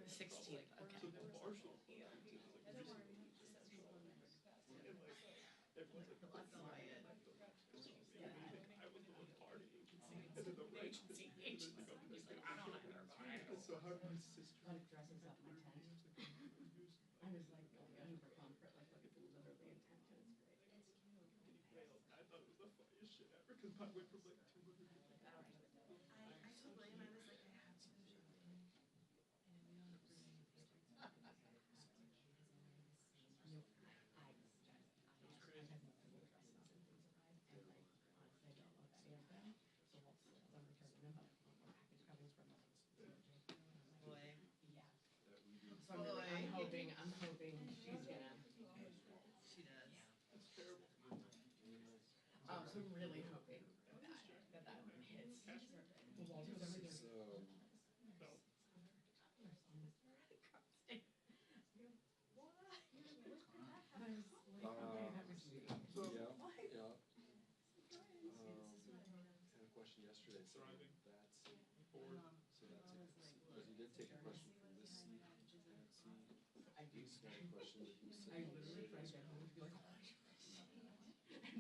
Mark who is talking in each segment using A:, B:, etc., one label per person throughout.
A: 16th, okay.
B: So the Marshall, everyone's like, I was the one partying. And then the right
A: Agency, he's like, I don't either, but I know.
B: So how my sister
C: dresses up my tent. I was like going under comfort, like looking literally in tent, and it's great.
B: I thought it was the funniest shit ever because I went from like 200 to like,
D: I told William, I was like, I have to do something.
C: So I'm hoping she's gonna.
D: She does.
B: that's terrible.
C: So I'm really hoping that hits. Walter's over there.
B: No.
E: Had a question yesterday. So
B: Driving.
E: that's because you did take a question from this seat and see this kind of question that you said.
C: I literally tried to get home and be like, oh, and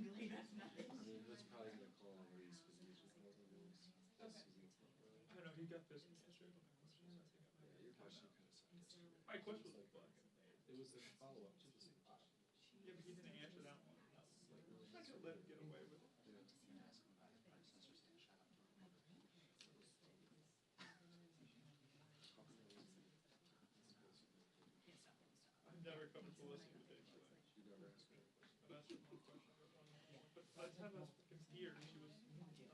C: be like, that's nothing.
E: I mean, that's probably gonna call on Reese because he usually calls on Reese.
B: I don't know, he got pissed yesterday with my questions. I think
E: Yeah, your question kind of sucked yesterday.
B: my question was like,
E: It was a follow-up to the same question.
B: yeah, but he didn't answer that one. I was like, I'm not gonna let him get away with it.
E: Yeah.
B: I've never come to listen to Dave's way.
E: You never asked me a question.
B: I've asked her one question, but by the time I was fucking here, she was.
E: I'm just gonna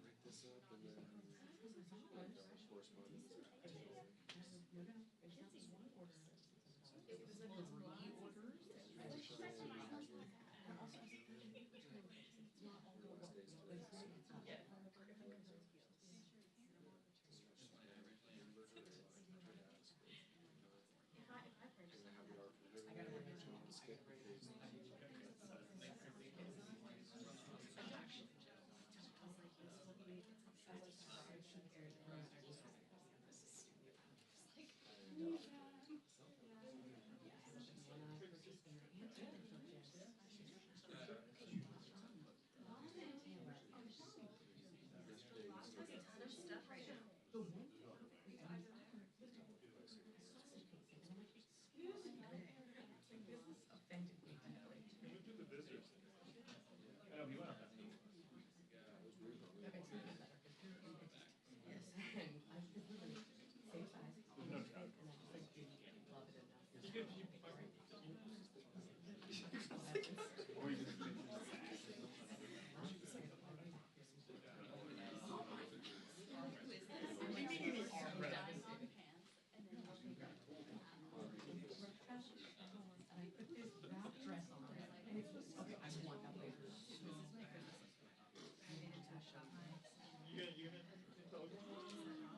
E: break this up and then correspondence.
C: It was like reorders.
D: There's stuff right now.
B: He went through the visitors.
F: I know, he went up that meeting.
C: Yes, and I was literally same size, and I just like didn't love it enough.
B: You could keep
F: Or you just
C: And I put this wrap dress on, and it's just, okay, I want that later.
B: You gonna tell her? Where's she yesterday?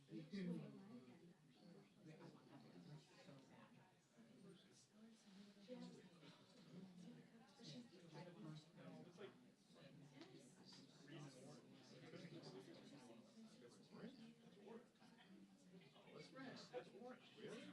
B: It's like green and orange. Oh, it's red. That's orange. Really?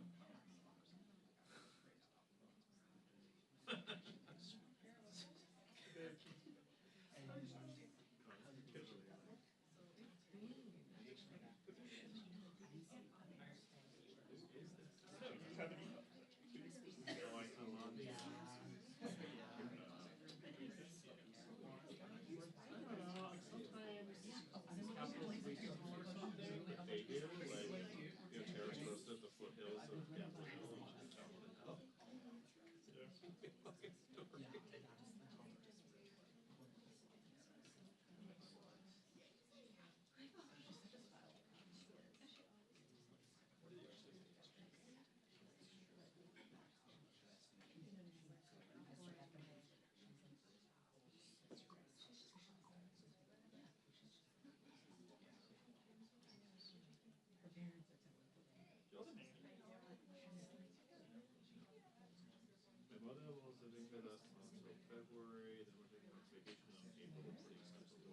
B: Well, so they got us until February, then we're taking our vacation on April 22nd to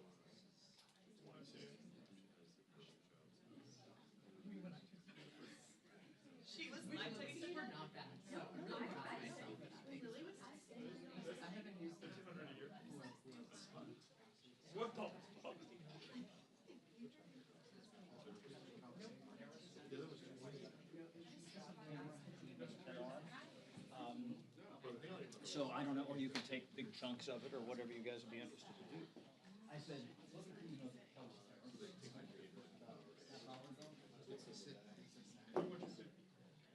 B: want to say she has the perfect job.
D: She was
C: Which
D: my
C: was
D: taking
C: super not bad. So I'm really proud of myself for that.
D: Really was
C: I haven't used it.
B: 1,500 a year. What the fuck? The other was 20.
G: So I don't know, or you could take big chunks of it, or whatever you guys would be interested to do.
E: I said, look at, you know, the colors there.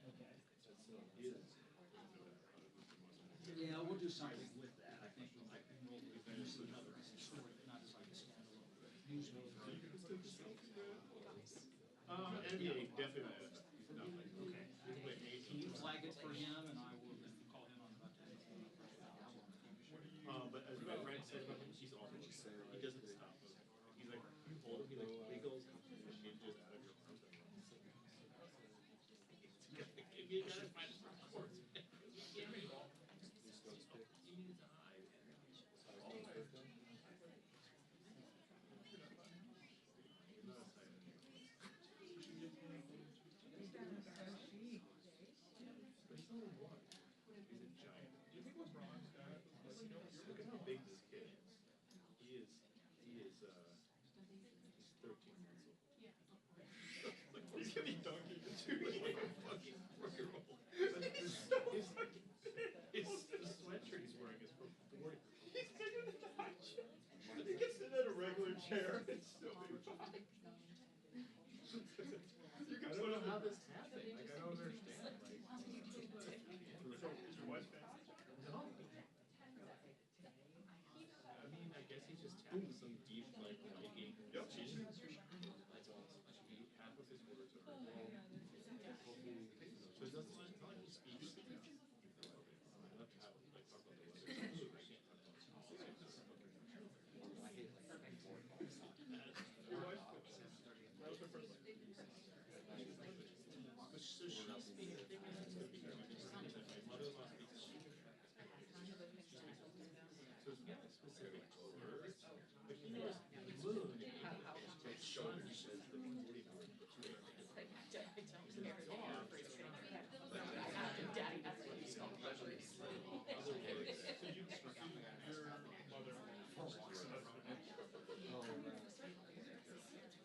E: Okay. Yeah, we'll do something with that. I think we'll use another story, not just like a standalone news story.
B: NBA definitely.
E: Okay. Can you flag it for him and I will then call him on about that?
B: But as my friend said about him, he's awful. He doesn't stop. He's like, you hold him, he like wiggles ninjas out of your arms and runs. You gotta find his course. You need to hide. But he's only one. He's a giant. Do you think LeBron's got? Look at how big this kid is. He is 13 months old. He's gonna be dunking the two like a fucking 4-year-old. The sweatshirt he's wearing is from 40. He's bigger than that. He can sit in a regular chair and still be fine. I don't know how this happened. Like, I don't understand. Like, so is your wife fast? No. I mean, I guess he's just tapping some deep, like, Viking. Yep. Half of his words are so it doesn't, it's not like he speaks. I love to have him, like, talk about the weather. I can't talk about it. Your wife? That was her first one. So she speaks, my mother-in-law speaks. So it's not specific words, but he knows moon. But sun says the 40 word.
A: Daddy, that's what you call pleasure.
B: So your mother.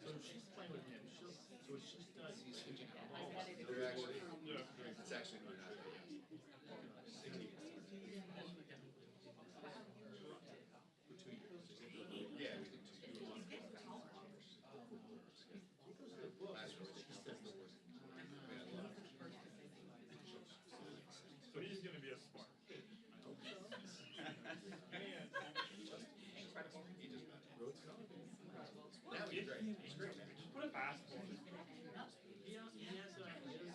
B: So she's playing with him. So she's done.
F: They're actually,
B: Yeah.
F: it's actually not happening.
B: For 2 years.
F: Yeah, we did 2 years. Last year, she says the worst.
B: So he's going to be a smart kid. I hope so. And
A: Incredible.
F: He just got it.
B: road's coming.
F: Now he's great. He's great.
B: Put a basketball in his hand. He has a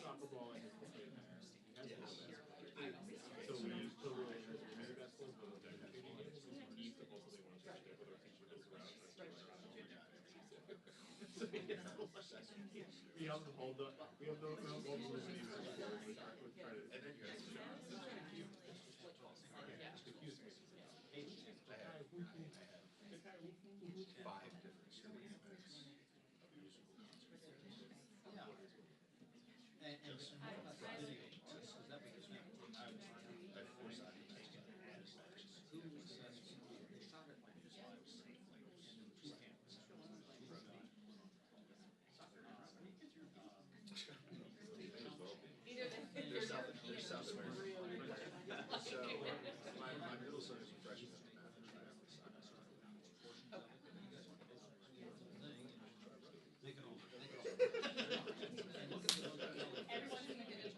B: soccer ball in his pocket. He has a basketball. So when he still really has a maybe basketball, but with that he needs to also they want to switch it with our teacher goes around. So we have to hold the we have no rules when he's with credit.
F: And then you guys shot.
B: Excuse me. Hey,
F: I had 5 different streaming events of musical concerts.
E: Yeah. And what about the video? Because that was just, I was,
F: I had 4 side events.
E: who was, they shot it like this, and then 2 cameras.
F: They're South American. So my middle son is a freshman in math and triathlon.
E: They can all. And look at the.
A: Everyone's individual.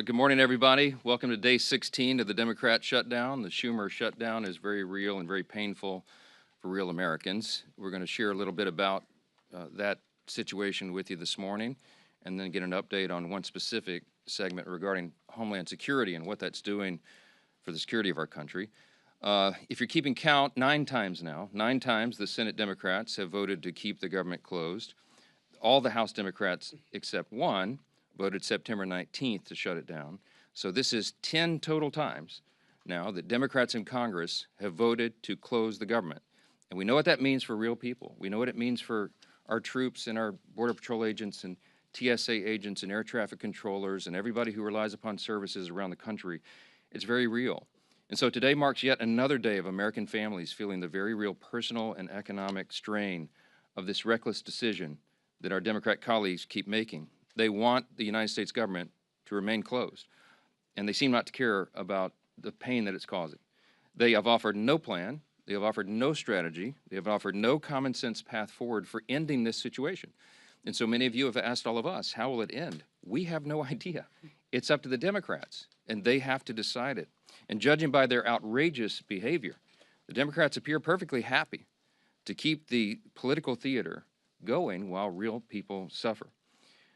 H: Good morning, everybody. Welcome to day 16 of the Democrat shutdown. The Schumer shutdown is very real and very painful for real Americans. We're going to share a little bit about that situation with you this morning, and then get an update on one specific segment regarding Homeland Security and what that's doing for the security of our country. If you're keeping count, 9 times now, 9 times the Senate Democrats have voted to keep the government closed. All the House Democrats except one voted September 19th to shut it down. So this is 10 total times now that Democrats in Congress have voted to close the government. And we know what that means for real people. We know what it means for our troops and our Border Patrol agents and TSA agents and air traffic controllers and everybody who relies upon services around the country. It's very real. And so today marks yet another day of American families feeling the very real personal and economic strain of this reckless decision that our Democrat colleagues keep making. They want the United States government to remain closed, and they seem not to care about the pain that it's causing. They have offered no plan. They have offered no strategy. They have offered no common sense path forward for ending this situation. And so many of you have asked all of us, how will it end? We have no idea. It's up to the Democrats, and they have to decide it. And judging by their outrageous behavior, the Democrats appear perfectly happy to keep the political theater going while real people suffer.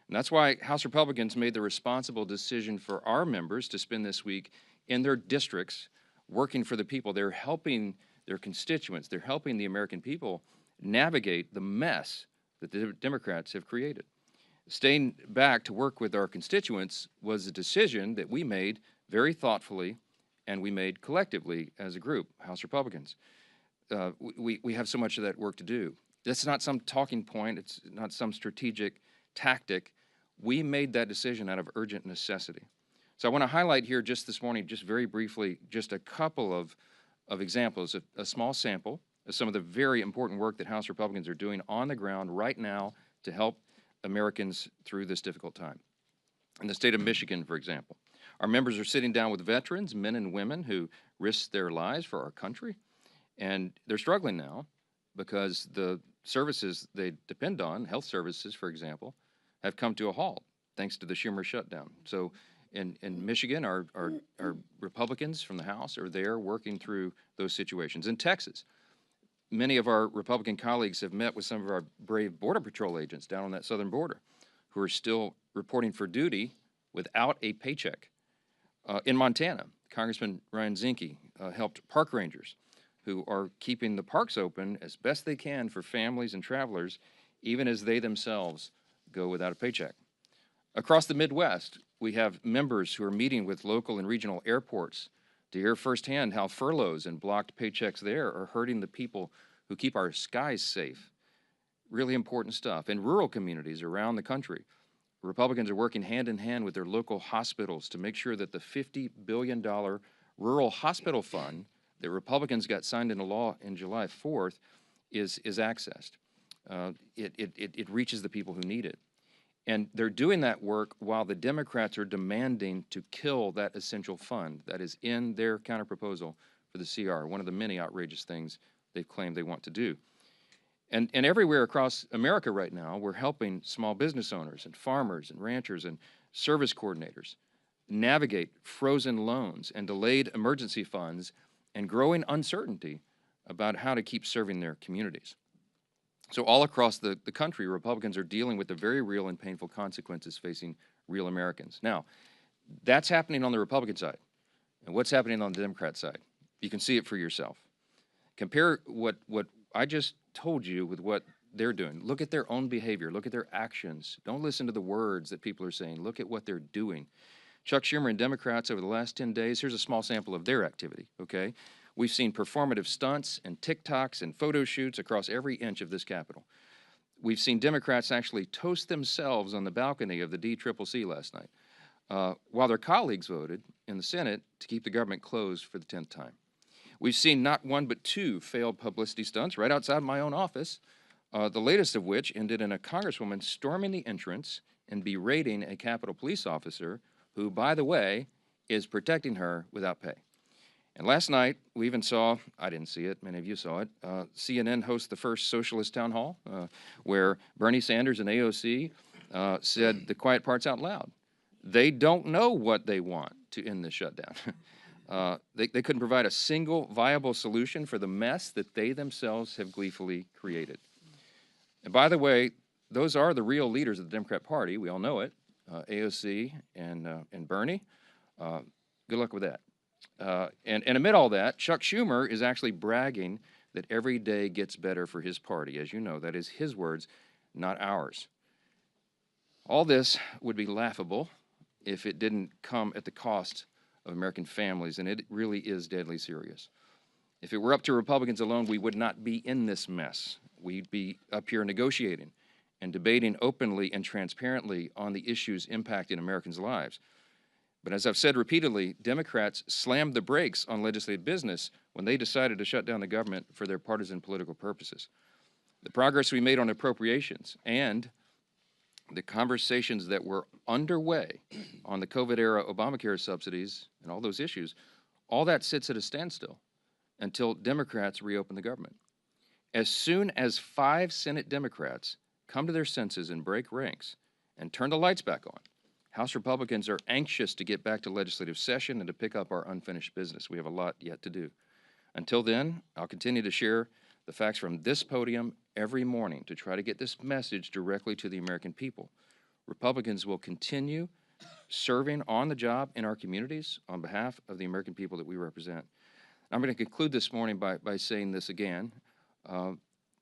H: And that's why House Republicans made the responsible decision for our members to spend this week in their districts working for the people. They're helping their constituents. They're helping the American people navigate the mess that the Democrats have created. Staying back to work with our constituents was a decision that we made very thoughtfully, and we made collectively as a group, House Republicans. We have so much of that work to do. That's not some talking point. It's not some strategic tactic. We made that decision out of urgent necessity. So I want to highlight here just this morning, just very briefly, just a couple of examples, a small sample of some of the very important work that House Republicans are doing on the ground right now to help Americans through this difficult time. In the state of Michigan, for example, our members are sitting down with veterans, men and women who risked their lives for our country, and they're struggling now because the services they depend on, health services, for example, have come to a halt thanks to the Schumer shutdown. So in Michigan, our Republicans from the House are there working through those situations. In Texas, many of our Republican colleagues have met with some of our brave Border Patrol agents down on that southern border who are still reporting for duty without a paycheck. In Montana, Congressman Ryan Zinke helped park rangers who are keeping the parks open as best they can for families and travelers, even as they themselves go without a paycheck. Across the Midwest, we have members who are meeting with local and regional airports to hear firsthand how furloughs and blocked paychecks there are hurting the people who keep our skies safe. Really important stuff. In rural communities around the country, Republicans are working hand in hand with their local hospitals to make sure that the $50 billion rural hospital fund that Republicans got signed into law in July 4th is accessed. It reaches the people who need it. And they're doing that work while the Democrats are demanding to kill that essential fund that is in their counterproposal for the CR, one of the many outrageous things they've claimed they want to do. And everywhere across America right now, we're helping small business owners and farmers and ranchers and service coordinators navigate frozen loans and delayed emergency funds and growing uncertainty about how to keep serving their communities. So all across the country, Republicans are dealing with the very real and painful consequences facing real Americans. Now, that's happening on the Republican side. And what's happening on the Democrat side? You can see it for yourself. Compare what I just told you with what they're doing. Look at their own behavior. Look at their actions. Don't listen to the words that people are saying. Look at what they're doing. Chuck Schumer and Democrats over the last 10 days, here's a small sample of their activity, okay? We've seen performative stunts and TikToks and photo shoots across every inch of this Capitol. We've seen Democrats actually toast themselves on the balcony of the DCCC last night, while their colleagues voted in the Senate to keep the government closed for the 10th time. We've seen not one but 2 failed publicity stunts right outside my own office, the latest of which ended in a congresswoman storming the entrance and berating a Capitol police officer who, by the way, is protecting her without pay. And last night, we even saw, I didn't see it, many of you saw it, CNN host the first socialist town hall where Bernie Sanders and AOC said the quiet parts out loud. They don't know what they want to end the shutdown. They couldn't provide a single viable solution for the mess that they themselves have gleefully created. And by the way, those are the real leaders of the Democrat Party. We all know it, AOC and Bernie. Good luck with that. And amid all that, Chuck Schumer is actually bragging that every day gets better for his party. As you know, that is his words, not ours. All this would be laughable if it didn't come at the cost of American families, and it really is deadly serious. If it were up to Republicans alone, we would not be in this mess. We'd be up here negotiating and debating openly and transparently on the issues impacting Americans' lives. But as I've said repeatedly, Democrats slammed the brakes on legislative business when they decided to shut down the government for their partisan political purposes. The progress we made on appropriations and the conversations that were underway on the COVID-era Obamacare subsidies and all those issues, all that sits at a standstill until Democrats reopen the government. As soon as 5 Senate Democrats come to their senses and break ranks and turn the lights back on, House Republicans are anxious to get back to legislative session and to pick up our unfinished business. We have a lot yet to do. Until then, I'll continue to share the facts from this podium every morning to try to get this message directly to the American people. Republicans will continue serving on the job in our communities on behalf of the American people that we represent. I'm going to conclude this morning by saying this again.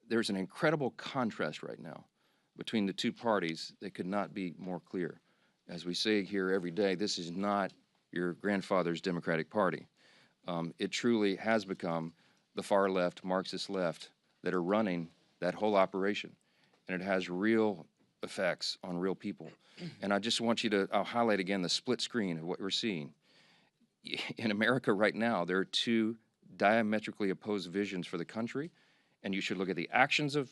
H: There's an incredible contrast right now between the two parties that could not be more clear. As we say here every day, this is not your grandfather's Democratic Party. It truly has become the far left, Marxist left, that are running that whole operation. And it has real effects on real people. And I just want you to, I'll highlight again the split screen of what we're seeing. In America right now, there are two diametrically opposed visions for the country, and you should look at the actions of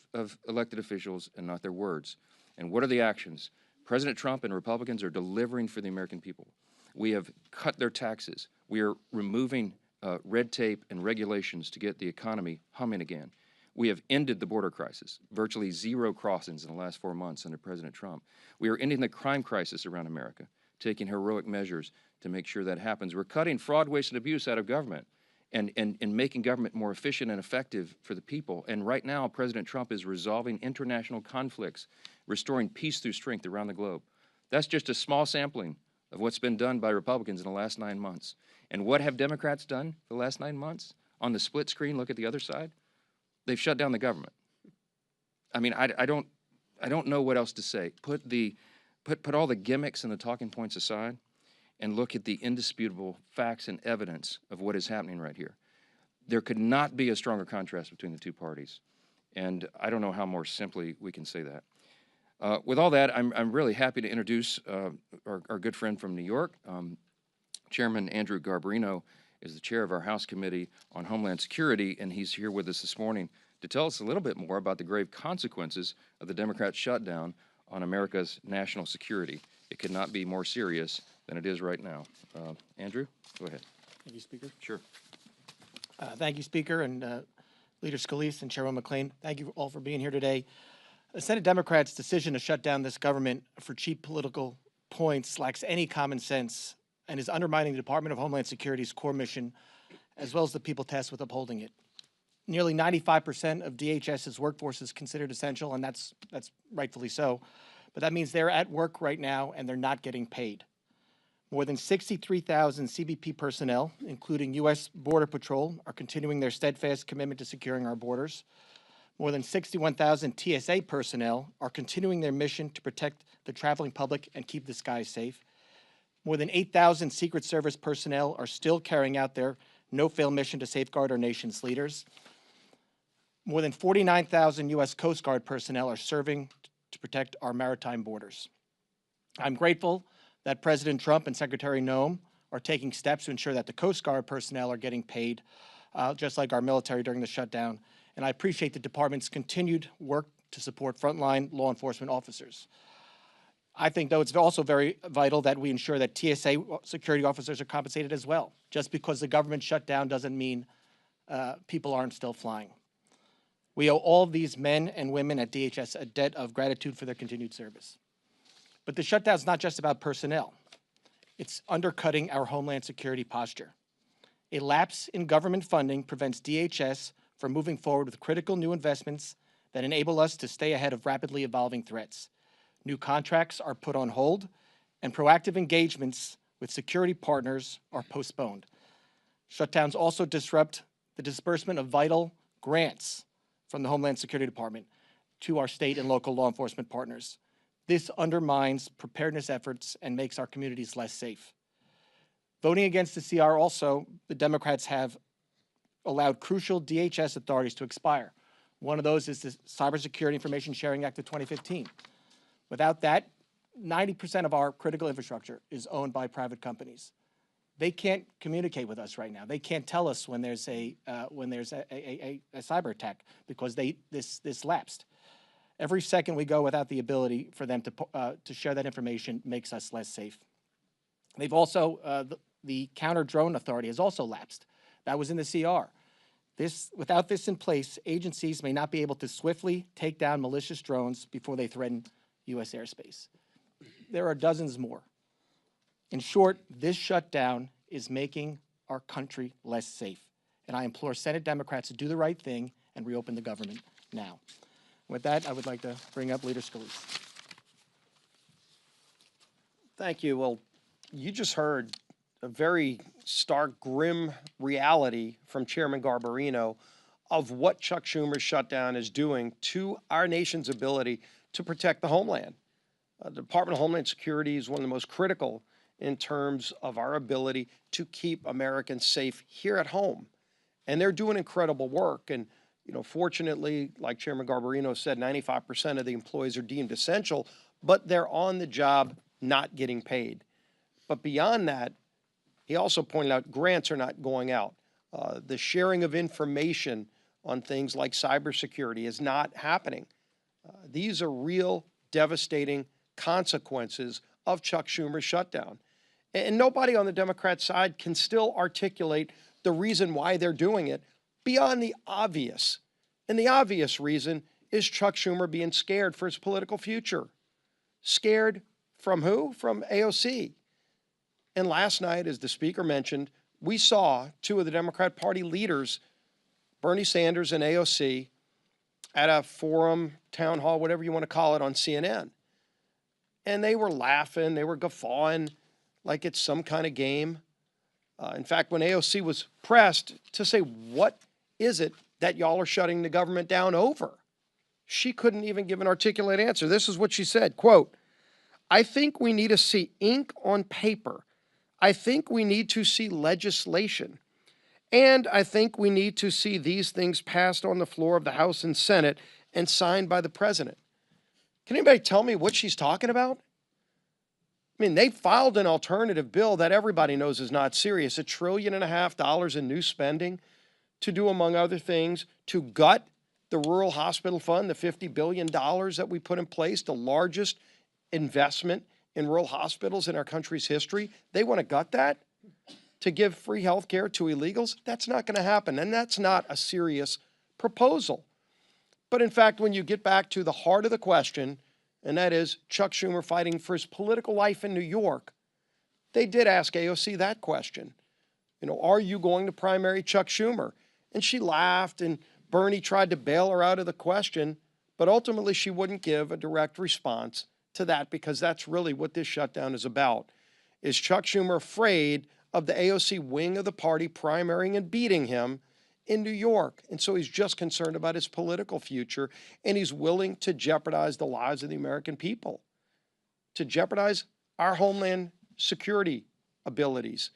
H: elected officials and not their words. And what are the actions? President Trump and Republicans are delivering for the American people. We have cut their taxes. We are removing red tape and regulations to get the economy humming again. We have ended the border crisis, virtually 0 crossings in the last 4 months under President Trump. We are ending the crime crisis around America, taking heroic measures to make sure that happens. We're cutting fraud, waste, and abuse out of government and making government more efficient and effective for the people. And right now, President Trump is resolving international conflicts, restoring peace through strength around the globe. That's just a small sampling of what's been done by Republicans in the last 9 months. And what have Democrats done the last 9 months? On the split screen, look at the other side. They've shut down the government. I mean, I don't know what else to say. Put all the gimmicks and the talking points aside and look at the indisputable facts and evidence of what is happening right here. There could not be a stronger contrast between the two parties. And I don't know how more simply we can say that. With all that, I'm really happy to introduce our good friend from New York. Chairman Andrew Garbarino is the chair of our House Committee on Homeland Security, and he's here with us this morning to tell us a little bit more about the grave consequences of the Democrat shutdown on America's national security. It could not be more serious than it is right now. Andrew, go ahead.
I: Thank you, Speaker.
H: Sure.
I: Thank you, Speaker, and Leader Scalise and Chairman McClain. Thank you all for being here today. The Senate Democrats' decision to shut down this government for cheap political points lacks any common sense and is undermining the Department of Homeland Security's core mission, as well as the people tasked with upholding it. Nearly 95% of DHS's workforce is considered essential, and that's rightfully so. But that means they're at work right now, and they're not getting paid. More than 63,000 CBP personnel, including U.S. Border Patrol, are continuing their steadfast commitment to securing our borders. More than 61,000 TSA personnel are continuing their mission to protect the traveling public and keep the skies safe. More than 8,000 Secret Service personnel are still carrying out their no-fail mission to safeguard our nation's leaders. More than 49,000 U.S. Coast Guard personnel are serving to protect our maritime borders. I'm grateful that President Trump and Secretary Noem are taking steps to ensure that the Coast Guard personnel are getting paid, just like our military during the shutdown. And I appreciate the department's continued work to support frontline law enforcement officers. I think, though, it's also very vital that we ensure that TSA security officers are compensated as well. Just because the government shut down doesn't mean people aren't still flying. We owe all of these men and women at DHS a debt of gratitude for their continued service. But the shutdown is not just about personnel. It's undercutting our Homeland Security posture. A lapse in government funding prevents DHS from moving forward with critical new investments that enable us to stay ahead of rapidly evolving threats. New contracts are put on hold, and proactive engagements with security partners are postponed. Shutdowns also disrupt the disbursement of vital grants from the Homeland Security Department to our state and local law enforcement partners. This undermines preparedness efforts and makes our communities less safe. Voting against the CR also, the Democrats have allowed crucial DHS authorities to expire. One of those is the Cybersecurity Information Sharing Act of 2015. Without that, 90% of our critical infrastructure is owned by private companies. They can't communicate with us right now. They can't tell us when there's a cyber attack because this lapsed. Every second we go without the ability for them to share that information makes us less safe. They've also the counter drone authority has also lapsed. That was in the CR. Without this in place, agencies may not be able to swiftly take down malicious drones before they threaten U.S. airspace. There are dozens more. In short, this shutdown is making our country less safe. And I implore Senate Democrats to do the right thing and reopen the government now. With that, I would like to bring up Leader Scalise.
J: Thank you. Well, you just heard a very stark, grim reality from Chairman Garbarino of what Chuck Schumer's shutdown is doing to our nation's ability to protect the homeland. The Department of Homeland Security is one of the most critical in terms of our ability to keep Americans safe here at home. And they're doing incredible work. And, you know, fortunately, like Chairman Garbarino said, 95% of the employees are deemed essential, but they're on the job not getting paid. But beyond that, he also pointed out grants are not going out. The sharing of information on things like cybersecurity is not happening. These are real devastating consequences of Chuck Schumer's shutdown. And nobody on the Democrat side can still articulate the reason why they're doing it beyond the obvious. And the obvious reason is Chuck Schumer being scared for his political future. Scared from who? From AOC. And last night, as the speaker mentioned, we saw two of the Democrat Party leaders, Bernie Sanders and AOC, at a forum, town hall, whatever you want to call it, on CNN. And they were laughing, they were guffawing like it's some kind of game. In fact, when AOC was pressed to say, what is it that y'all are shutting the government down over? She couldn't even give an articulate answer. This is what she said, quote, "I think we need to see ink on paper. I think we need to see legislation. And I think we need to see these things passed on the floor of the House and Senate and signed by the president." Can anybody tell me what she's talking about? I mean, they filed an alternative bill that everybody knows is not serious, $1.5 trillion in new spending to do, among other things, to gut the Rural Hospital Fund, the $50 billion that we put in place, the largest investment in rural hospitals in our country's history. They want to gut that to give free health care to illegals. That's not going to happen, and that's not a serious proposal. But in fact, when you get back to the heart of the question, and that is Chuck Schumer fighting for his political life in New York, they did ask AOC that question. You know, are you going to primary Chuck Schumer? And she laughed, and Bernie tried to bail her out of the question, but ultimately she wouldn't give a direct response to that, because that's really what this shutdown is about. Is Chuck Schumer afraid of the AOC wing of the party primarying and beating him in New York? And so he's just concerned about his political future, and he's willing to jeopardize the lives of the American people, to jeopardize our Homeland Security abilities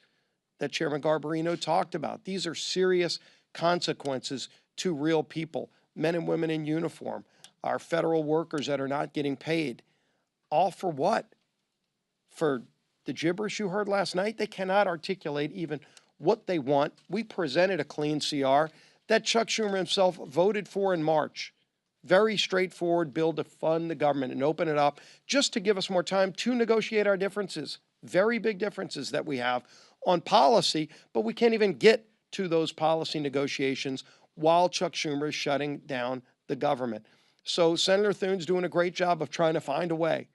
J: that Chairman Garbarino talked about. These are serious consequences to real people, men and women in uniform, our federal workers that are not getting paid. All for what? For the gibberish you heard last night? They cannot articulate even what they want. We presented a clean CR that Chuck Schumer himself voted for in March. very straightforward bill to fund the government and open it up just to give us more time to negotiate our differences, very big differences that we have on policy, but we can't even get to those policy negotiations while Chuck Schumer is shutting down the government. So Senator Thune's doing a great job of trying to find a way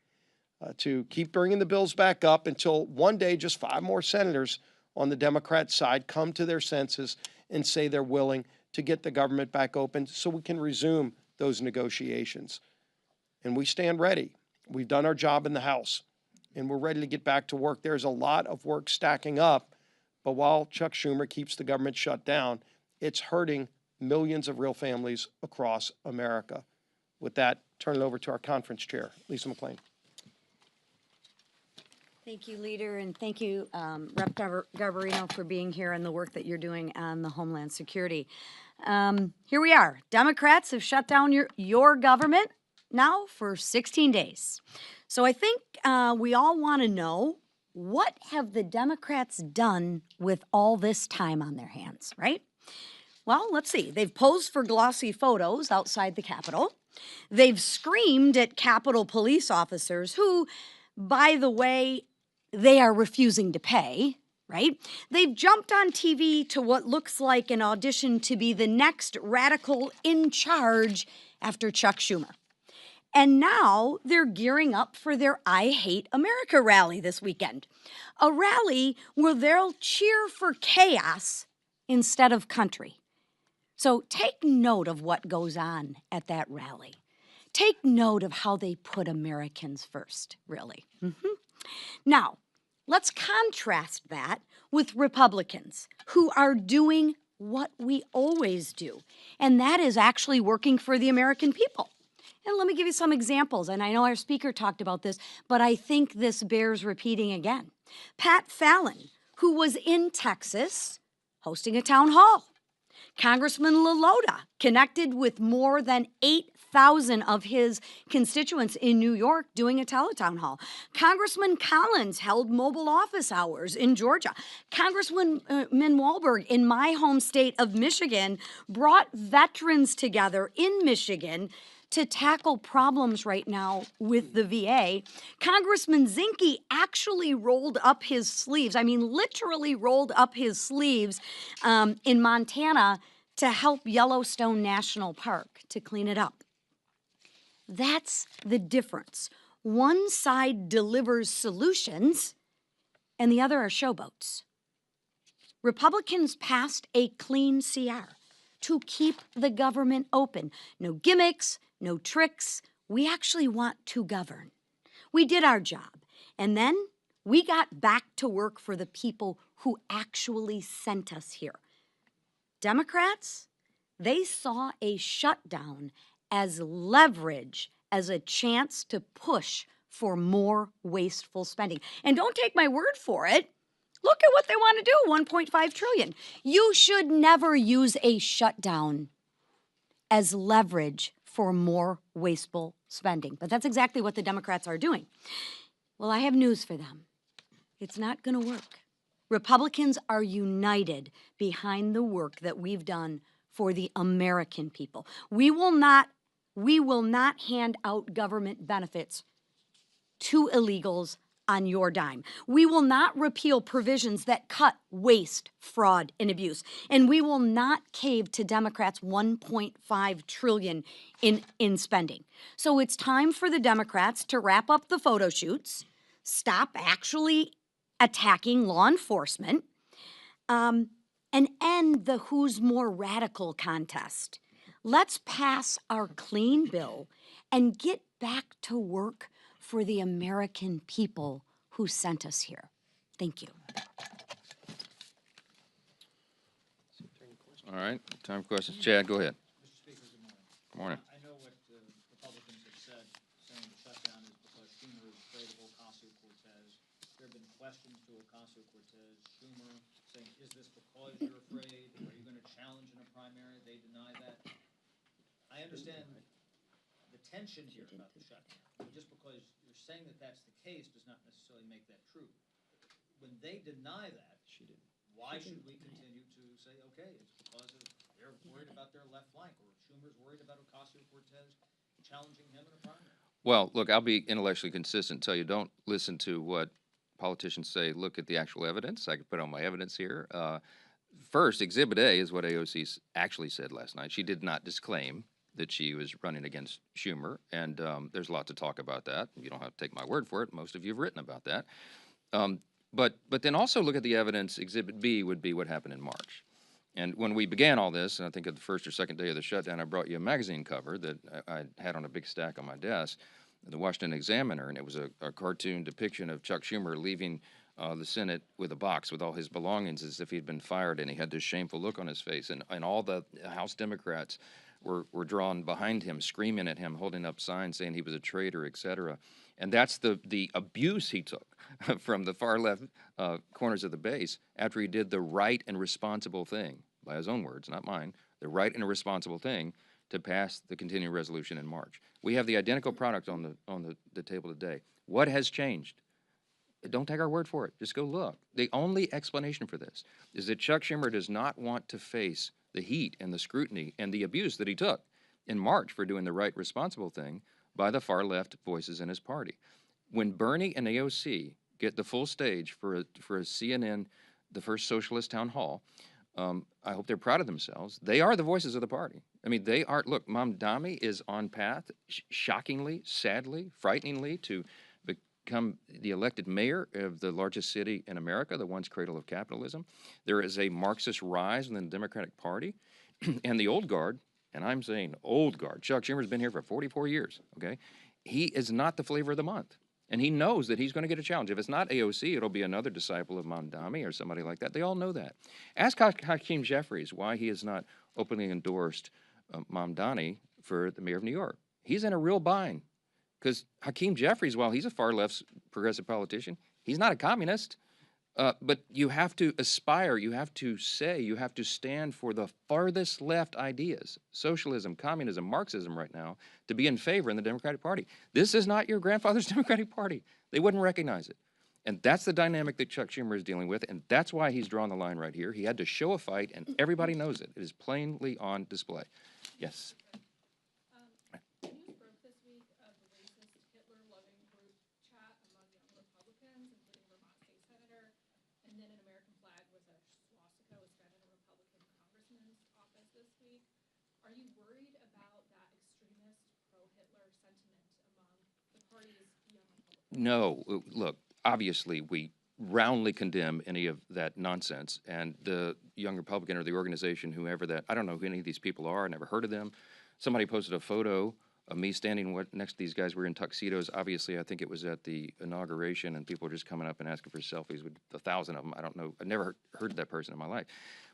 J: to keep bringing the bills back up until one day just 5 more senators on the Democrat side come to their senses and say they're willing to get the government back open so we can resume those negotiations. And we stand ready. We've done our job in the House, and we're ready to get back to work. There's a lot of work stacking up, but while Chuck Schumer keeps the government shut down, it's hurting millions of real families across America. With that, turn it over to our conference chair, Lisa McClain.
K: Thank you, Leader, and thank you, Rep. Garbarino, for being here and the work that you're doing on the Homeland Security. Here we are. Democrats have shut down your government now for 16 days. So I think we all want to know, what have the Democrats done with all this time on their hands, right? Well, let's see. They've posed for glossy photos outside the Capitol. They've screamed at Capitol police officers who, by the way, they are refusing to pay, right? They've jumped on TV to what looks like an audition to be the next radical in charge after Chuck Schumer. And now they're gearing up for their I Hate America rally this weekend. A rally where they'll cheer for chaos instead of country. So take note of what goes on at that rally. Take note of how they put Americans first, really. Now, let's contrast that with Republicans who are doing what we always do, and that is actually working for the American people. And let me give you some examples, and I know our speaker talked about this, but I think this bears repeating again. Pat Fallon, who was in Texas hosting a town hall. Congressman LaLota connected with more than 8,000 of his constituents in New York doing a teletown hall. Congressman Collins held mobile office hours in Georgia. Congressman Walberg in my home state of Michigan brought veterans together in Michigan to tackle problems right now with the VA. Congressman Zinke actually rolled up his sleeves, I mean literally rolled up his sleeves in Montana to help Yellowstone National Park to clean it up. That's the difference. One side delivers solutions and the other are showboats. Republicans passed a clean CR to keep the government open. No gimmicks, no tricks. We actually want to govern. We did our job. And then we got back to work for the people who actually sent us here. Democrats, they saw a shutdown as leverage, as a chance to push for more wasteful spending. And don't take my word for it. Look at what they want to do, $1.5 trillion. You should never use a shutdown as leverage for more wasteful spending. But that's exactly what the Democrats are doing. Well, I have news for them. It's not going to work. Republicans are united behind the work that we've done for the American people. We will not hand out government benefits to illegals on your dime. We will not repeal provisions that cut waste, fraud, and abuse. And we will not cave to Democrats' $1.5 trillion in spending. So it's time for the Democrats to wrap up the photo shoots, stop actually attacking law enforcement, and end the who's more radical contest. Let's pass our clean bill and get back to work for the American people who sent us here. Thank you.
H: All right, time for questions. Chad, go ahead.
E: Mr. Speaker, good
H: Good morning.
E: morning. I know what Republicans have said, saying the shutdown is because Schumer is afraid of Ocasio-Cortez. There have been questions to Ocasio-Cortez, Schumer, saying, is this because you're afraid? Are you going to challenge in a primary? They deny that. I understand the tension here about the shutdown. But just because you're saying that that's the case does not necessarily make that true. When they deny that, why should we continue to say, okay, it's because of They're worried about their left flank, or Schumer's worried about Ocasio-Cortez challenging him in a primary.
H: Well, look, I'll be intellectually consistent, tell you don't listen to what politicians say, look at the actual evidence. I can put on my evidence here. First, Exhibit A is what AOC actually said last night. She did not disclaim that she was running against Schumer, and there's a lot to talk about that. You don't have to take my word for it. Most of you have written about that. But then also look at the evidence. Exhibit B would be what happened in March. And when we began all this, and I think at the first or second day of the shutdown, I brought you a magazine cover that I had on a big stack on my desk, the Washington Examiner, and it was a cartoon depiction of Chuck Schumer leaving the Senate with a box with all his belongings as if he'd been fired, and he had this shameful look on his face. And all the House Democrats were drawn behind him, screaming at him, holding up signs saying he was a traitor, et cetera. And that's the abuse he took from the far left corners of the base after he did the right and responsible thing, by his own words, not mine, the right and responsible thing to pass the continuing resolution in March. We have the identical product on the table today. What has changed? Don't take our word for it. Just go look. The only explanation for this is that Chuck Schumer does not want to face the heat and the scrutiny and the abuse that he took in March for doing the right, responsible thing by the far left voices in his party. When Bernie and AOC get the full stage for a CNN, the first socialist town hall, I hope they're proud of themselves. They are the voices of the party. I mean, they are. Look, Mamdani is on path, shockingly, sadly, frighteningly, to become the elected mayor of the largest city in America, the once cradle of capitalism. There is a Marxist rise within the Democratic Party, and the old guard, and I'm saying old guard, Chuck Schumer's been here for 44 years, okay? He is not the flavor of the month. And he knows that he's going to get a challenge. If it's not AOC, it'll be another disciple of Mamdani or somebody like that. They all know that. Ask Hakeem Jeffries why he has not openly endorsed Mamdani for the mayor of New York. He's in a real bind because Hakeem Jeffries, while he's a far left progressive politician, he's not a communist. But you have to aspire, you have to say, you have to stand for the farthest left ideas, socialism, communism, Marxism right now, to be in favor in the Democratic Party. This is not your grandfather's Democratic Party. They wouldn't recognize it. And that's the dynamic that Chuck Schumer is dealing with, and that's why he's drawn the line right here. He had to show a fight, and everybody knows it. It is plainly on display. Yes?
A: News broke this week of the racist Hitler-loving group chat among young Republicans, including Vermont State Senator, and then an American flag with a swastika was found in a Republican congressman's office this week. Are you worried about that extremist pro-Hitler sentiment among the party's young Republicans?
H: No. Look, obviously, we roundly condemn any of that nonsense. And the Young Republican or the organization, whoever that, I don't know who any of these people are. I never heard of them. Somebody posted a photo of me standing next to these guys. We're in tuxedos. Obviously, I think it was at the inauguration, and people were just coming up and asking for selfies with 1,000 of them. I don't know. I've never heard of that person in my life.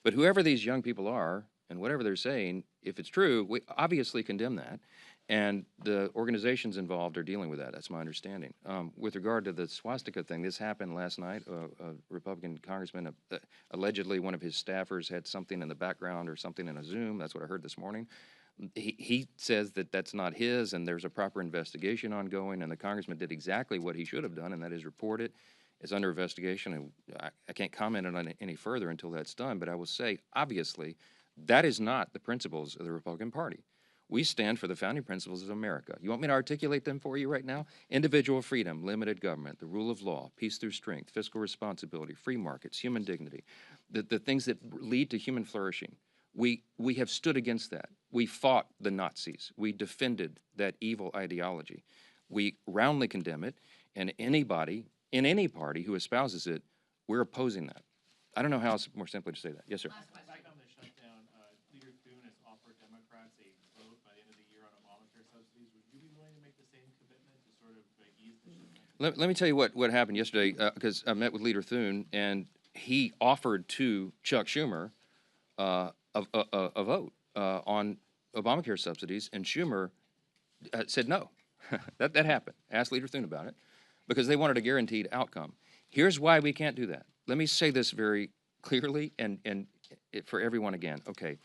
H: But whoever these young people are, and whatever they're saying, if it's true, we obviously condemn that. And the organizations involved are dealing with that. That's my understanding. With regard to the swastika thing, this happened last night. A Republican congressman, allegedly one of his staffers had something in the background or something in a Zoom. That's what I heard this morning. He says that that's not his, and there's a proper investigation ongoing, and the congressman did exactly what he should have done, and that is report it. It's under investigation, and I can't comment on it any further until that's done, but I will say, obviously, that is not the principles of the Republican Party. We stand for the founding principles of America. You want me to articulate them for you right now? Individual freedom, limited government, the rule of law, peace through strength, fiscal responsibility, free markets, human dignity, the things that lead to human flourishing. We have stood against that. We fought the Nazis. We defended that evil ideology. We roundly condemn it, and anybody in any party who espouses it, we're opposing that. I don't know how else more simply to say that. Yes, sir.
B: Back on the shutdown, Leader Thune has offered Democrats a vote by the end of the year on Obamacare subsidies. Would you be willing to make the same commitment to sort of ease the shutdown?
H: Let me tell you what happened yesterday, because I met with Leader Thune, and he offered to Chuck Schumer a vote on Obamacare subsidies, and Schumer said no. that happened. Asked Leader Thune about it, because they wanted a guaranteed outcome. Here's why we can't do that. Let me say this very clearly and for everyone again. Okay,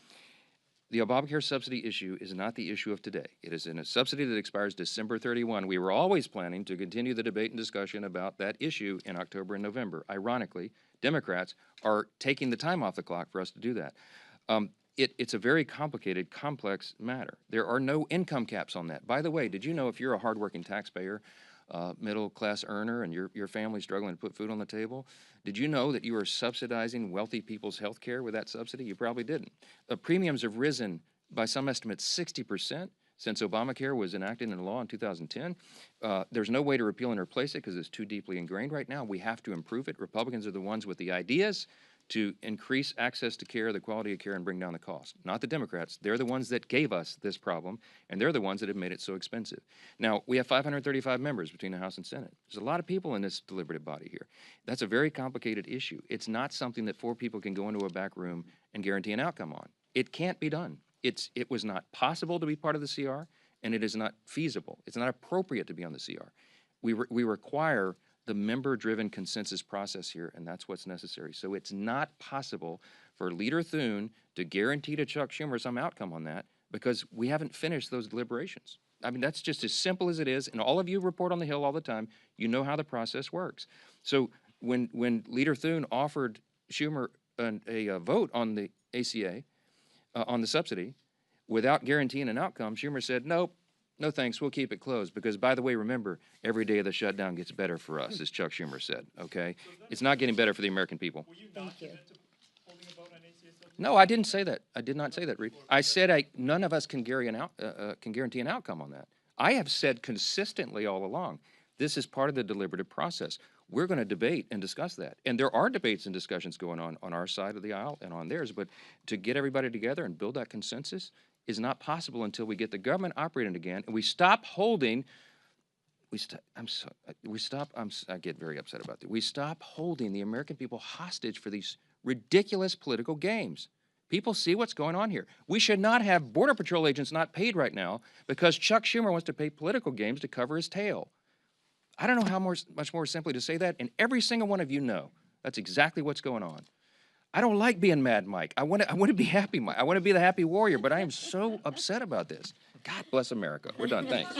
H: the Obamacare subsidy issue is not the issue of today. It is in a subsidy that expires December 31. We were always planning to continue the debate and discussion about that issue in October and November. Ironically, Democrats are taking the time off the clock for us to do that. it's a very complicated, complex matter. There are no income caps on that. By the way, did you know if you're a hardworking taxpayer, middle-class earner, and your family's struggling to put food on the table, did you know that you are subsidizing wealthy people's health care with that subsidy? You probably didn't. Premiums have risen by some estimates 60% since Obamacare was enacted into law in 2010. There's no way to repeal and replace it because it's too deeply ingrained right now. We have to improve it. Republicans are the ones with the ideas to increase access to care, the quality of care, and bring down the cost. Not the Democrats. They're the ones that gave us this problem, and they're the ones that have made it so expensive. Now, we have 535 members between the House and Senate. There's a lot of people in this deliberative body here. That's a very complicated issue. It's not something that 4 people can go into a back room and guarantee an outcome on. It can't be done. It was not possible to be part of the CR, and it is not feasible. It's not appropriate to be on the CR. We require the member-driven consensus process here, and that's what's necessary. So it's not possible for Leader Thune to guarantee to Chuck Schumer some outcome on that because we haven't finished those deliberations. I mean, that's just as simple as it is, and all of you report on the Hill all the time. You know how the process works. So when Leader Thune offered Schumer a vote on the ACA, on the subsidy, without guaranteeing an outcome, Schumer said, nope, no thanks, we'll keep it closed. Because, by the way, remember, every day of the shutdown gets better for us, as Chuck Schumer said, okay? It's not getting better for the American people.
K: Thank you.
H: No, I didn't say that. I did not say that, Reed. I said none of us can guarantee an outcome on that. I have said consistently all along, this is part of the deliberative process. We're going to debate and discuss that. And there are debates and discussions going on our side of the aisle and on theirs, but to get everybody together and build that consensus is not possible until we get the government operating again and we stop holding, I get very upset about that. We stop holding the American people hostage for these ridiculous political games. People see what's going on here. We should not have Border Patrol agents not paid right now because Chuck Schumer wants to pay political games to cover his tail. I don't know how much more simply to say that, and every single one of you know that's exactly what's going on. I don't like being Mad Mike. I want to be Happy Mike. I want to be the happy warrior, but I am so upset about this. God bless America. We're done. Thanks.